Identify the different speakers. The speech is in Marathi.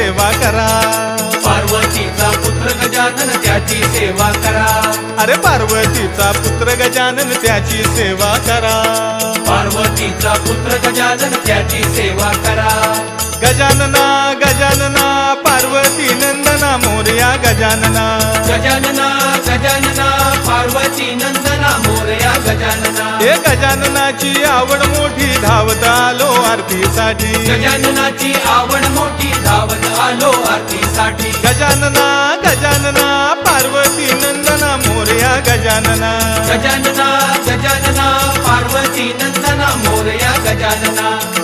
Speaker 1: सेवा करा.
Speaker 2: पार्वतीचा पुत्र गजानन त्याची सेवा करा.
Speaker 1: अरे पार्वतीचा पुत्र गजानन त्याची सेवा करा.
Speaker 2: पार्वतीचा पुत्र गजानन त्याची सेवा करा.
Speaker 1: गजानना गजानना पार्वती नंदना मोरया गजानना.
Speaker 2: गजानना गजानना पार्वती नंदना मोरया गजानना.
Speaker 1: हे गजाननाची आवड मोठी धावत आलो आरतीसाठी.
Speaker 2: गजाननाची आवड मोठी धावत आलो आरतीसाठी.
Speaker 1: गजानना गजानना पार्वती नंदना मोरया गजानना.
Speaker 2: गजानना गजानना पार्वती नंदना मोरया गजानना.